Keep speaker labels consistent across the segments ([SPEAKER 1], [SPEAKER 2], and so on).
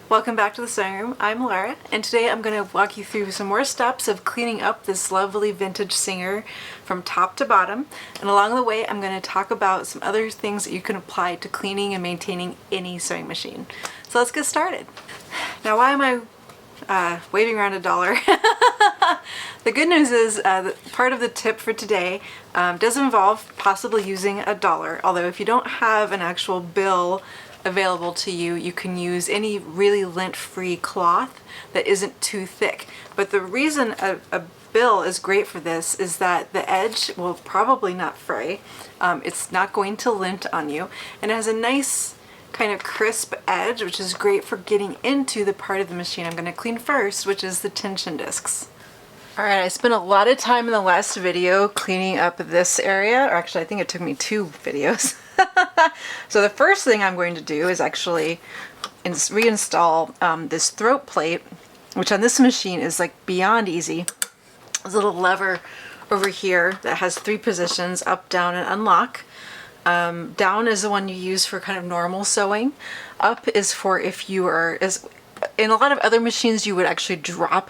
[SPEAKER 1] Welcome back to the sewing room. I'm Laura, and today I'm going to walk you through some more steps of cleaning up this lovely vintage Singer from top to bottom. And along the way, I'm going to talk about some other things that you can apply to cleaning and maintaining any sewing machine. So let's get started. Now, why am I waving around a dollar? The good news is that part of the tip for today does involve possibly using a dollar, although if you don't have an actual bill available to you, you can use any really lint-free cloth that isn't too thick. But the reason a bill is great for this is that the edge will probably not fray, it's not going to lint on you, and it has a nice kind of crisp edge, which is great for getting into the part of the machine I'm going to clean first, which is the tension discs. Alright, I spent a lot of time in the last video cleaning up this area, or actually I think it took me 2 videos. So the first thing I'm going to do is actually reinstall this throat plate, which on this machine is like beyond easy. There's a little lever over here that has 3 positions, up, down, and unlock. Down is the one you use for kind of normal sewing. Up is for if you are, in a lot of other machines you would actually drop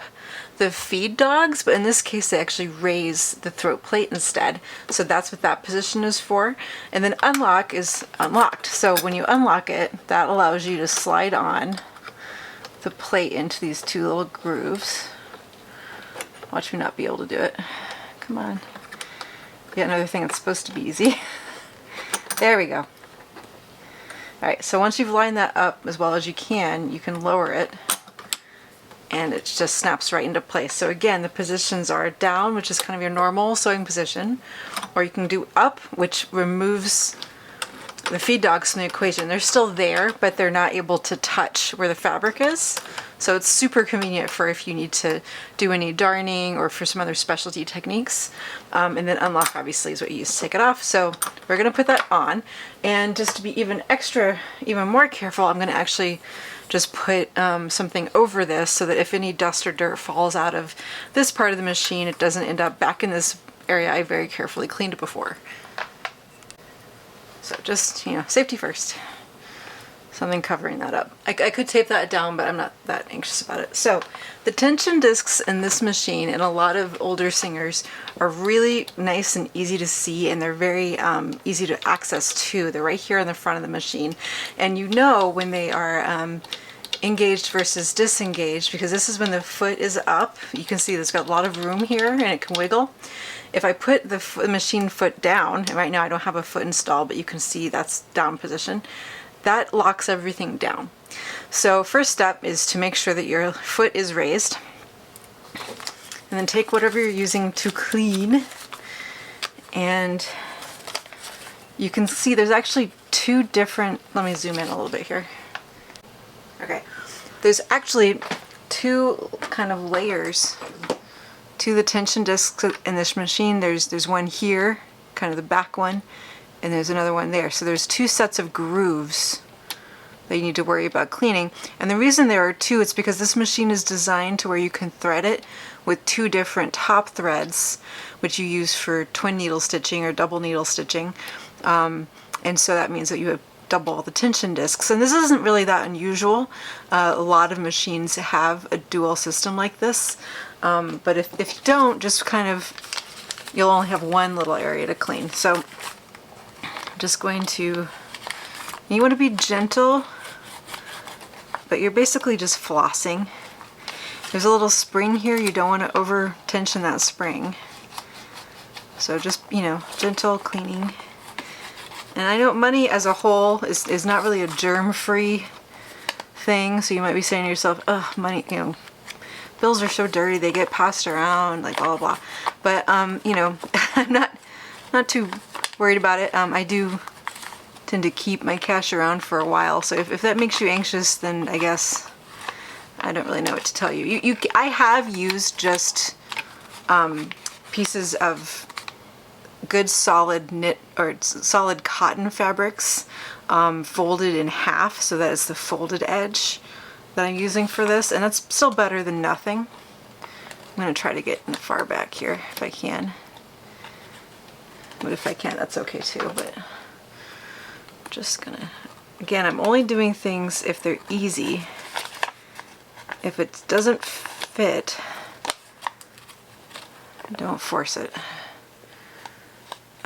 [SPEAKER 1] the feed dogs, but in this case they actually raise the throat plate instead. So that's what that position is for. And then unlock is unlocked. So when you unlock it, that allows you to slide on the plate into these 2 little grooves. Watch me not be able to do it. Come on. Yet another thing that's supposed to be easy. There we go. Alright, so once you've lined that up as well as you can lower it, and it just snaps right into place. So again, the positions are down, which is kind of your normal sewing position, or you can do up, which removes the feed dogs from the equation. They're still there, but they're not able to touch where the fabric is. So it's super convenient for if you need to do any darning or for some other specialty techniques. And then unlock obviously is what you use to take it off. So we're gonna put that on. And just to be even more careful, I'm gonna actually just put something over this so that if any dust or dirt falls out of this part of the machine, it doesn't end up back in this area I very carefully cleaned before. So just, safety first. Something covering that up. I could tape that down, but I'm not that anxious about it. So the tension discs in this machine and a lot of older Singers are really nice and easy to see, and they're very easy to access too. They're right here in the front of the machine, and you know when they are engaged versus disengaged, because this is when the foot is up. You can see there's got a lot of room here and it can wiggle. If I put the machine foot down, and right now I don't have a foot installed, but you can see that's down position, that locks everything down. So first step is to make sure that your foot is raised, and then take whatever you're using to clean, and you can see there's actually 2 different, let me zoom in a little bit here. Okay, there's actually 2 kind of layers to the tension discs in this machine. There's one here, kind of the back one, and there's another one there. So there's 2 sets of grooves that you need to worry about cleaning. And the reason there are 2 is because this machine is designed to where you can thread it with 2 different top threads, which you use for twin needle stitching or double needle stitching. And so that means that you have double the tension discs. And this isn't really that unusual. A lot of machines have a dual system like this. But if you don't, just kind of, you'll only have one little area to clean. So just going to, you want to be gentle, but you're basically just flossing. There's a little spring here, you don't want to over tension that spring. So just, gentle cleaning. And I know money as a whole is not really a germ-free thing, so you might be saying to yourself, oh, money, bills are so dirty, they get passed around, like blah, blah, blah. But, I'm not too worried about it. I do tend to keep my cash around for a while, so if that makes you anxious, then I guess I don't really know what to tell you. I have used just pieces of good solid knit or solid cotton fabrics folded in half, so that it's the folded edge that I'm using for this, and that's still better than nothing. I'm going to try to get in the far back here if I can. But if I can't, that's okay too. But I'm just gonna, again, I'm only doing things if they're easy. if it doesn't fit, don't force it.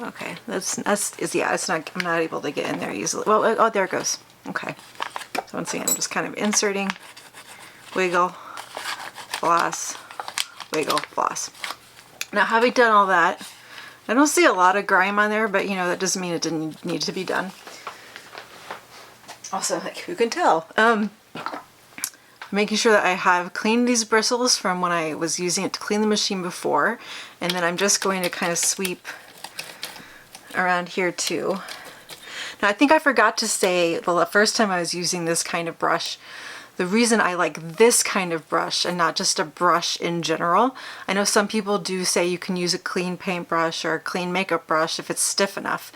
[SPEAKER 1] Okay, yeah, it's not, I'm not able to get in there easily. Well, oh, there it goes. Okay. So once again, I'm just kind of inserting, wiggle, floss, wiggle, floss. Now, having done all that, I don't see a lot of grime on there, but you know, that doesn't mean it didn't need to be done. Also, like, who can tell? Making sure that I have cleaned these bristles from when I was using it to clean the machine before, and then I'm just going to kind of sweep around here too. Now, I think I forgot to say the first time I was using this kind of brush, the reason I like this kind of brush and not just a brush in general. I know some people do say you can use a clean paintbrush or a clean makeup brush if it's stiff enough,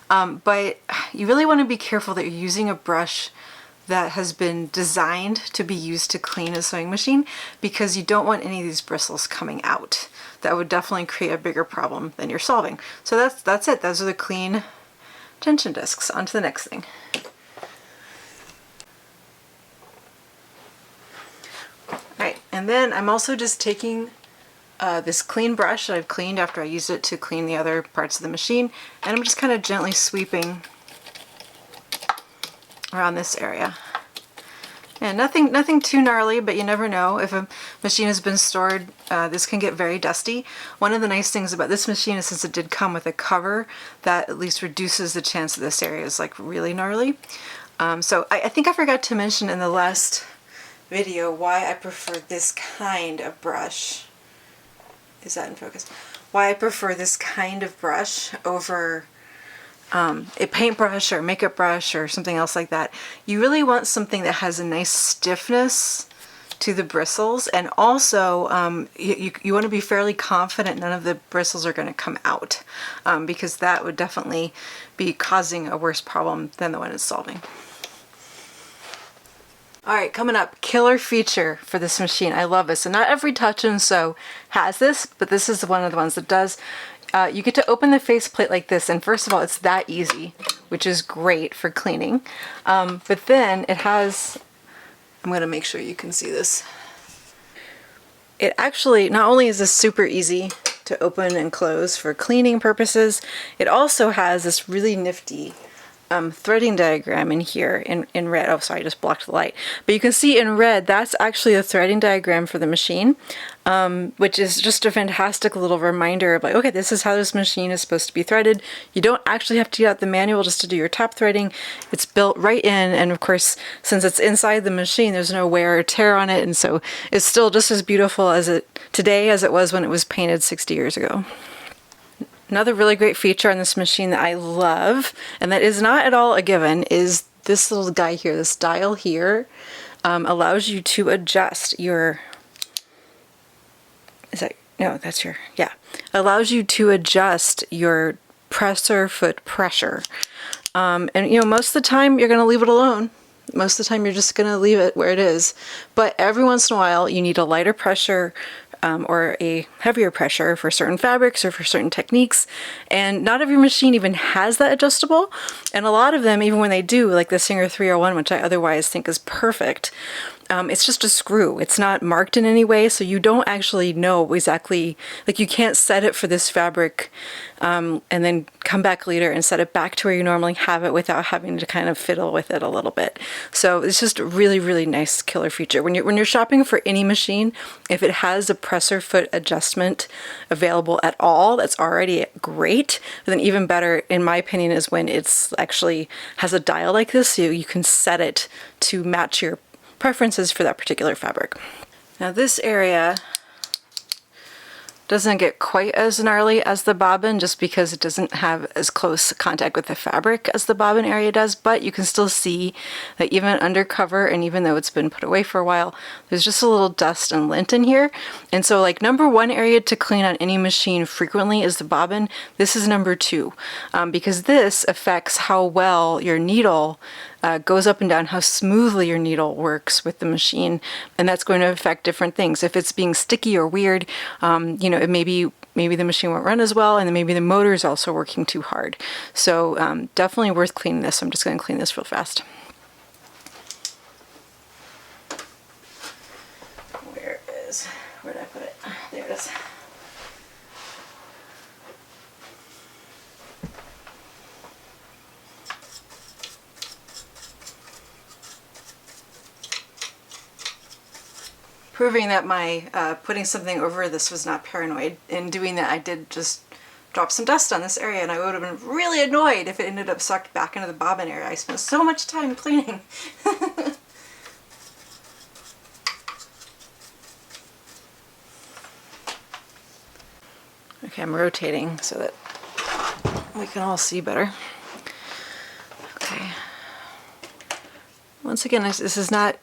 [SPEAKER 1] but you really want to be careful that you're using a brush that has been designed to be used to clean a sewing machine, because you don't want any of these bristles coming out. That would definitely create a bigger problem than you're solving. So that's it. Those are the clean tension discs. On to the next thing. Alright, and then I'm also just taking this clean brush that I've cleaned after I used it to clean the other parts of the machine, and I'm just kind of gently sweeping around this area. And nothing too gnarly, but you never know. If a machine has been stored, this can get very dusty. One of the nice things about this machine is, since it did come with a cover, that at least reduces the chance that this area is like really gnarly. So I think I forgot to mention in the last video why I prefer this kind of brush. Is that in focus? Why I prefer this kind of brush over a paintbrush or a makeup brush or something else like that. You really want something that has a nice stiffness to the bristles, and also you want to be fairly confident none of the bristles are going to come out, because that would definitely be causing a worse problem than the one it's solving. Alright, coming up, killer feature for this machine. I love this. And not every Touch and Sew has this, but this is one of the ones that does. You get to open the faceplate like this, and first of all, it's that easy, which is great for cleaning. But then it has, I'm going to make sure you can see this. It actually, not only is this super easy to open and close for cleaning purposes, it also has this really nifty threading diagram in here in red. Oh, sorry, I just blocked the light. But you can see in red, that's actually a threading diagram for the machine, which is just a fantastic little reminder of like, okay, this is how this machine is supposed to be threaded. You don't actually have to get out the manual just to do your top threading. It's built right in, and of course, since it's inside the machine, there's no wear or tear on it, and so it's still just as beautiful today as it was when it was painted 60 years ago. Another really great feature on this machine that I love, and that is not at all a given, is this little guy here. This dial here allows you to adjust your, allows you to adjust your presser foot pressure. And you know, most of the time you're going to leave it alone. Most of the time you're just going to leave it where it is. But every once in a while you need a lighter pressure or a heavier pressure for certain fabrics or for certain techniques, and not every machine even has that adjustable, and a lot of them, even when they do, like the Singer 301, which I otherwise think is perfect, it's just a screw. It's not marked in any way, so you don't actually know exactly, like you can't set it for this fabric and then come back later and set it back to where you normally have it without having to kind of fiddle with it a little bit. So it's just a really, really nice killer feature. When you're shopping for any machine, if it has a presser foot adjustment available at all, that's already great. But then even better, in my opinion, is when it's actually has a dial like this, so you can set it to match your preferences for that particular fabric. Now this area doesn't get quite as gnarly as the bobbin, just because it doesn't have as close contact with the fabric as the bobbin area does, but you can still see that even undercover, and even though it's been put away for a while, there's just a little dust and lint in here. And so like number one area to clean on any machine frequently is the bobbin. This is number two, because this affects how well your needle goes up and down, how smoothly your needle works with the machine, and that's going to affect different things. If it's being sticky or weird, you know, it maybe the machine won't run as well, and then maybe the motor is also working too hard. So definitely worth cleaning this. I'm just going to clean this real fast. Where did I put it? There it is. Proving that my putting something over this was not paranoid. In doing that, I did just drop some dust on this area, and I would have been really annoyed if it ended up sucked back into the bobbin area. I spent so much time cleaning. Okay, I'm rotating so that we can all see better. Okay. Once again, this is not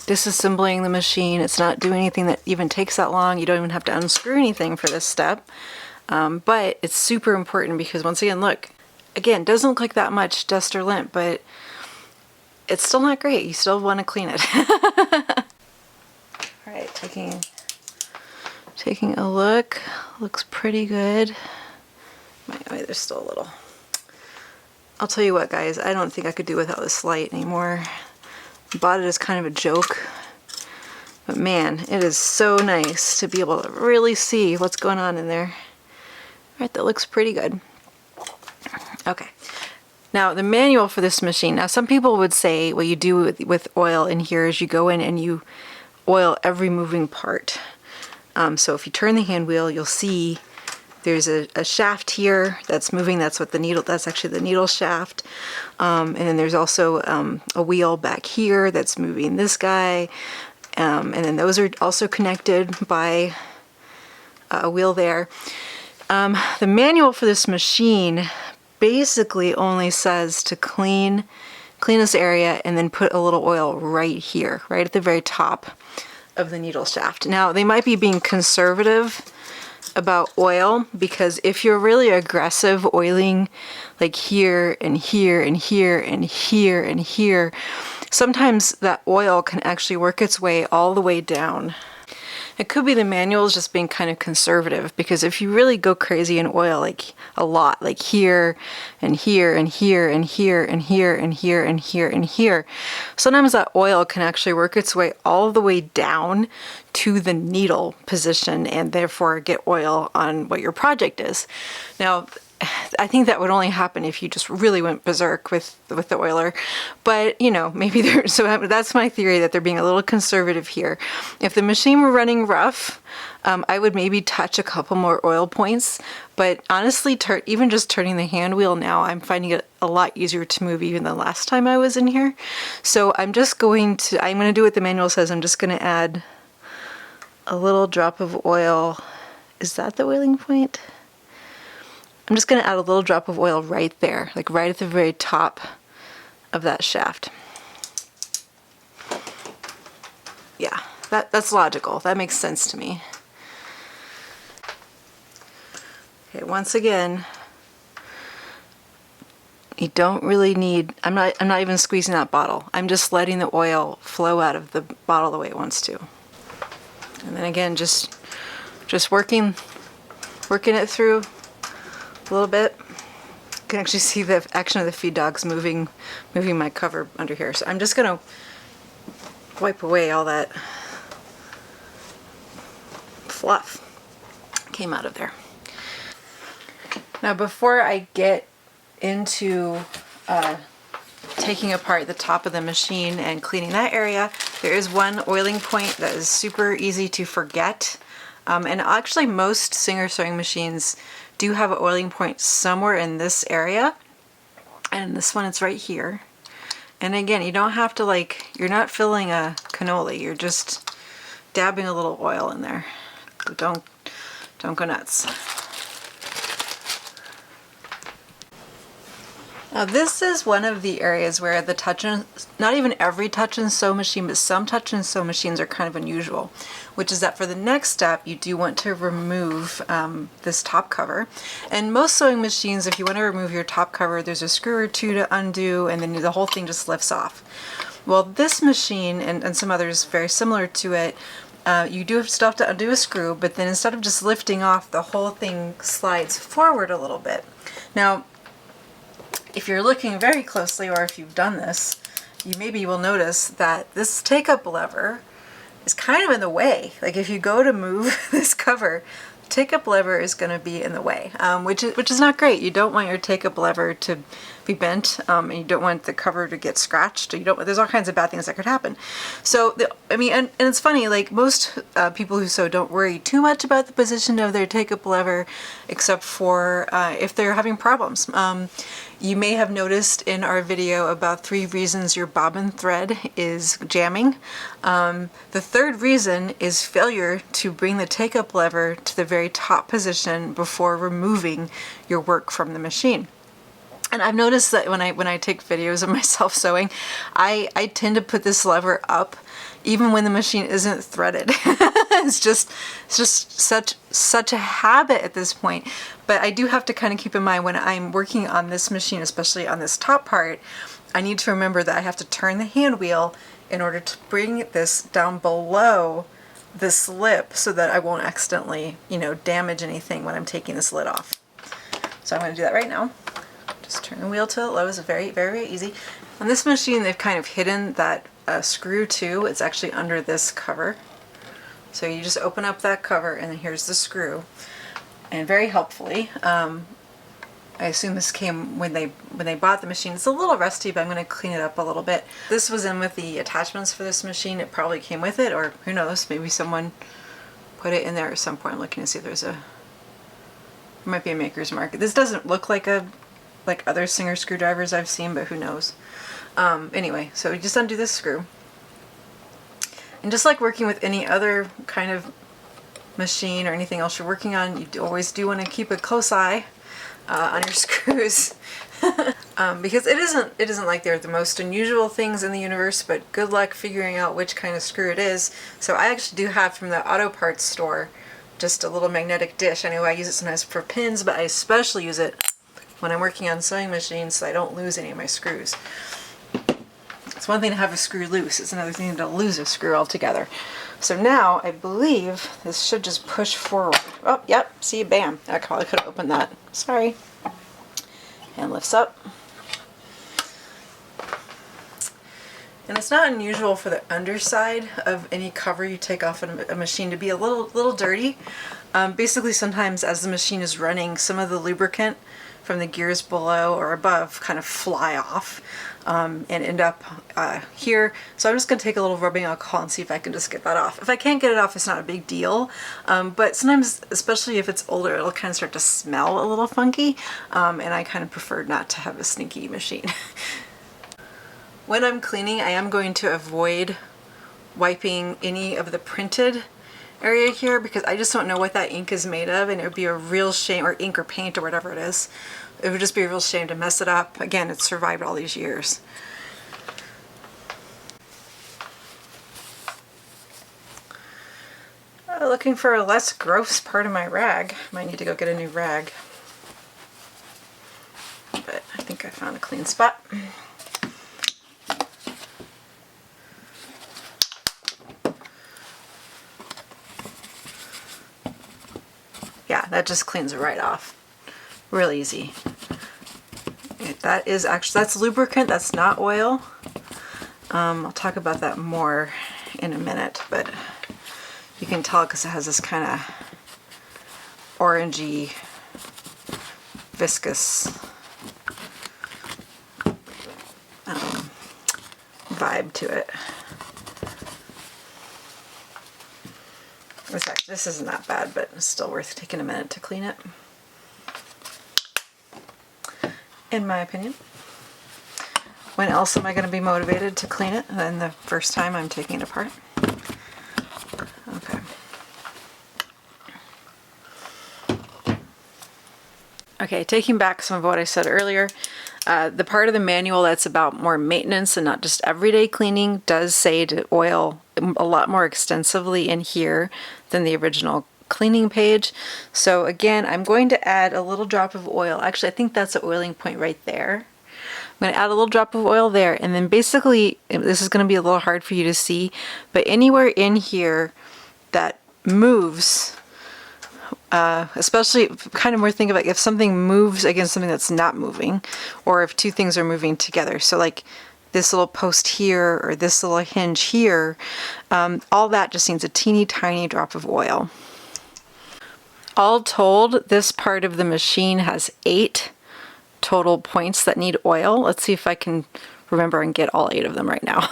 [SPEAKER 1] disassembling the machine. It's not doing anything that even takes that long. You don't even have to unscrew anything for this step. But it's super important because once again, look, again, doesn't look like that much dust or lint, but it's still not great. You still want to clean it. All right, taking a look. Looks pretty good. Wait, there's still a little. I'll tell you what, guys, I don't think I could do without this light anymore. Bought it as kind of a joke, but man, it is so nice to be able to really see what's going on in there. All right, that looks pretty good. Okay, now the manual for this machine. Now some people would say what you do with oil in here is you go in and you oil every moving part. So if you turn the hand wheel, you'll see there's a shaft here that's moving. That's actually the needle shaft. And then there's also a wheel back here that's moving this guy. And then those are also connected by a wheel there. The manual for this machine basically only says to clean this area and then put a little oil right here, right at the very top of the needle shaft. Now, they might be being conservative about oil, because if you're really aggressive oiling like here and here and here and here and here, sometimes that oil can actually work its way all the way down. It could be the manual is just being kind of conservative, because if you really go crazy in oil, like a lot, like here and here and here and here and here and here and here and here, sometimes that oil can actually work its way all the way down to the needle position and therefore get oil on what your project is. Now, I think that would only happen if you just really went berserk with the oiler, but you know, maybe so that's my theory, that they're being a little conservative here. If the machine were running rough, I would maybe touch a couple more oil points, but honestly, even just turning the hand wheel now, I'm finding it a lot easier to move even than last time I was in here. So I'm going to do what the manual says. I'm just going to add a little drop of oil. Is that the oiling point? I'm just going to add a little drop of oil right there, like right at the very top of that shaft. Yeah, that's logical. That makes sense to me. Okay, once again, you don't really need, I'm not even squeezing that bottle. I'm just letting the oil flow out of the bottle the way it wants to. And then again, just working it through a little bit. You can actually see the action of the feed dogs moving my cover under here. So I'm just gonna wipe away all that fluff came out of there. Now, before I get into taking apart the top of the machine and cleaning that area, there is one oiling point that is super easy to forget. And actually most Singer sewing machines do have an oiling point somewhere in this area, and this one, it's right here. And again, you don't have to you're not filling a cannoli, you're just dabbing a little oil in there. So don't go nuts. Now this is one of the areas where the not even every touch and sew machine, but some touch and sew machines are kind of unusual, which is that for the next step, you do want to remove this top cover. And most sewing machines, if you want to remove your top cover, there's a screw or two to undo, and then the whole thing just lifts off. Well, this machine and some others very similar to it, you do still have to undo a screw, but then instead of just lifting off, the whole thing slides forward a little bit. Now, if you're looking very closely, or if you've done this, you maybe will notice that this take-up lever is kind of in the way. Like if you go to move this cover, the take-up lever is going to be in the way, which is not great. You don't want your take-up lever to be bent, and you don't want the cover to get scratched. You don't. There's all kinds of bad things that could happen. So I mean, and it's funny. Like most people who sew don't worry too much about the position of their take-up lever, except for if they're having problems. You may have noticed in our video about 3 reasons your bobbin thread is jamming. The third reason is failure to bring the take-up lever to the very top position before removing your work from the machine. And I've noticed that when I take videos of myself sewing, I tend to put this lever up even when the machine isn't threaded. It's just such a habit at this point. But I do have to kind of keep in mind when I'm working on this machine, especially on this top part, I need to remember that I have to turn the hand wheel in order to bring this down below this lip so that I won't accidentally, damage anything when I'm taking this lid off. So I'm going to do that right now. Just turn the wheel till it low. It's very, very easy. On this machine, they've kind of hidden that screw too. It's actually under this cover. So you just open up that cover and then here's the screw. And very helpfully, I assume this came when they bought the machine. It's a little rusty, but I'm going to clean it up a little bit. This was in with the attachments for this machine. It probably came with it, or who knows, maybe someone put it in there at some point. I'm looking to see if there might be a Maker's Mark. This doesn't look like other Singer screwdrivers I've seen, but who knows. Anyway, so we just undo this screw. And just like working with any other kind of machine or anything else you're working on, you always do want to keep a close eye on your screws. Because it isn't like they're the most unusual things in the universe, but good luck figuring out which kind of screw it is. So I actually do have from the auto parts store just a little magnetic dish. I know I use it sometimes for pins, but I especially use it when I'm working on sewing machines so I don't lose any of my screws. It's one thing to have a screw loose, it's another thing to lose a screw altogether. So now I believe this should just push forward. Oh, yep, see, bam. I probably could have opened that. Sorry. And lifts up. And it's not unusual for the underside of any cover you take off a machine to be a little dirty. Basically, sometimes as the machine is running, some of the lubricant from the gears below or above kind of fly off and end up here. So I'm just going to take a little rubbing alcohol and see if I can just get that off. If I can't get it off, it's not a big deal. But sometimes, especially if it's older, it'll kind of start to smell a little funky. And I kind of prefer not to have a stinky machine. When I'm cleaning, I am going to avoid wiping any of the printed area here because I just don't know what that ink is made of, and it would be a real shame, or ink or paint or whatever it is. It would just be a real shame to mess it up. Again, it's survived all these years. Looking for a less gross part of my rag. Might need to go get a new rag. But I think I found a clean spot. Yeah, that just cleans it right off. Real easy. That is actually, that's lubricant, that's not oil. I'll talk about that more in a minute, but you can tell because it has this kind of orangey, viscous vibe to it. This isn't that bad, but it's still worth taking a minute to clean it, in my opinion. When else am I going to be motivated to clean it than the first time I'm taking it apart? Okay. Okay, taking back some of what I said earlier, the part of the manual that's about more maintenance and not just everyday cleaning does say to oil a lot more extensively in here than the original cleaning page. So again, I'm going to add a little drop of oil. Actually, I think that's the oiling point right there. I'm going to add a little drop of oil there, and then basically, this is going to be a little hard for you to see, but anywhere in here that moves, especially kind of more think about if something moves against something that's not moving, or if two things are moving together. So like this little post here or this little hinge here, all that just needs a teeny tiny drop of oil. All told, this part of the machine has 8 total points that need oil. Let's see if I can remember and get all 8 of them right now.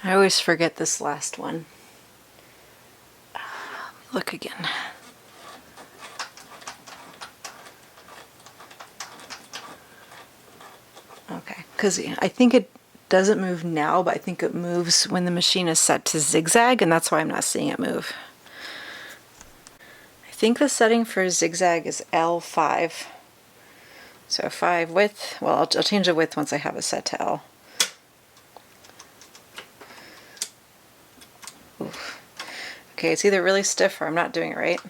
[SPEAKER 1] I always forget this last one. Look again. Okay, because I think it doesn't move now, but I think it moves when the machine is set to zigzag, and that's why I'm not seeing it move. I think the setting for zigzag is L5. So 5 width, well, I'll change the width once I have it set to L. Oof. Okay, it's either really stiff or I'm not doing it right.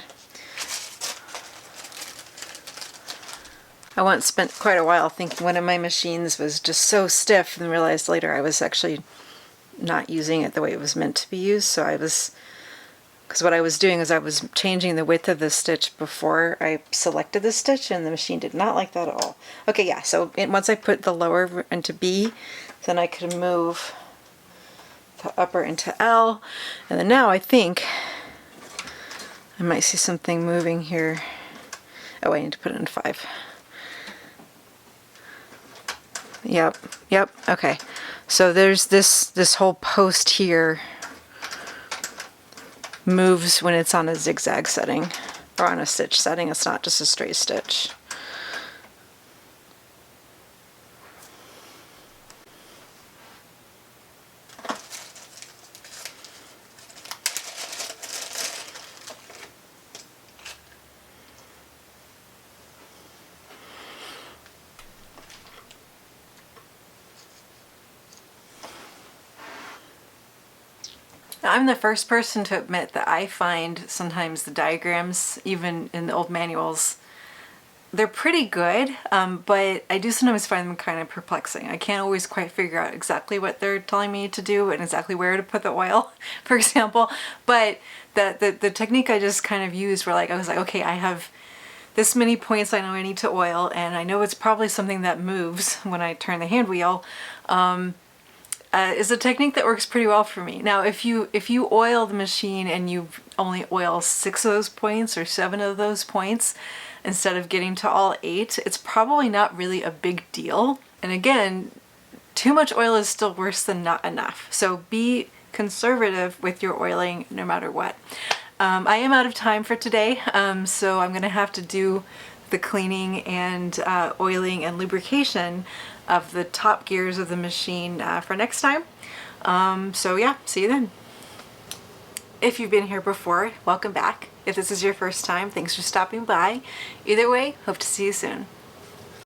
[SPEAKER 1] I once spent quite a while thinking one of my machines was just so stiff and realized later I was actually not using it the way it was meant to be used. So because what I was doing is I was changing the width of the stitch before I selected the stitch, and the machine did not like that at all. Okay, yeah, so once I put the lower into B, then I could move the upper into L, and then now I think I might see something moving here. Oh, I need to put it in 5. Yep, okay. So there's this whole post here moves when it's on a zigzag setting or on a stitch setting. It's not just a straight stitch. I'm the first person to admit that I find sometimes the diagrams, even in the old manuals, they're pretty good, but I do sometimes find them kind of perplexing. I can't always quite figure out exactly what they're telling me to do and exactly where to put the oil, for example. But the technique I just kind of used where I was like, okay, I have this many points I know I need to oil, and I know it's probably something that moves when I turn the hand wheel. Is a technique that works pretty well for me. Now, if you oil the machine and you only oil 6 of those points or 7 of those points instead of getting to all 8, it's probably not really a big deal. And again, too much oil is still worse than not enough. So be conservative with your oiling no matter what. I am out of time for today, so I'm gonna have to do the cleaning and oiling and lubrication of the top gears of the machine for next time. So yeah, see you then. If you've been here before, welcome back. If this is your first time, thanks for stopping by. Either way, hope to see you soon.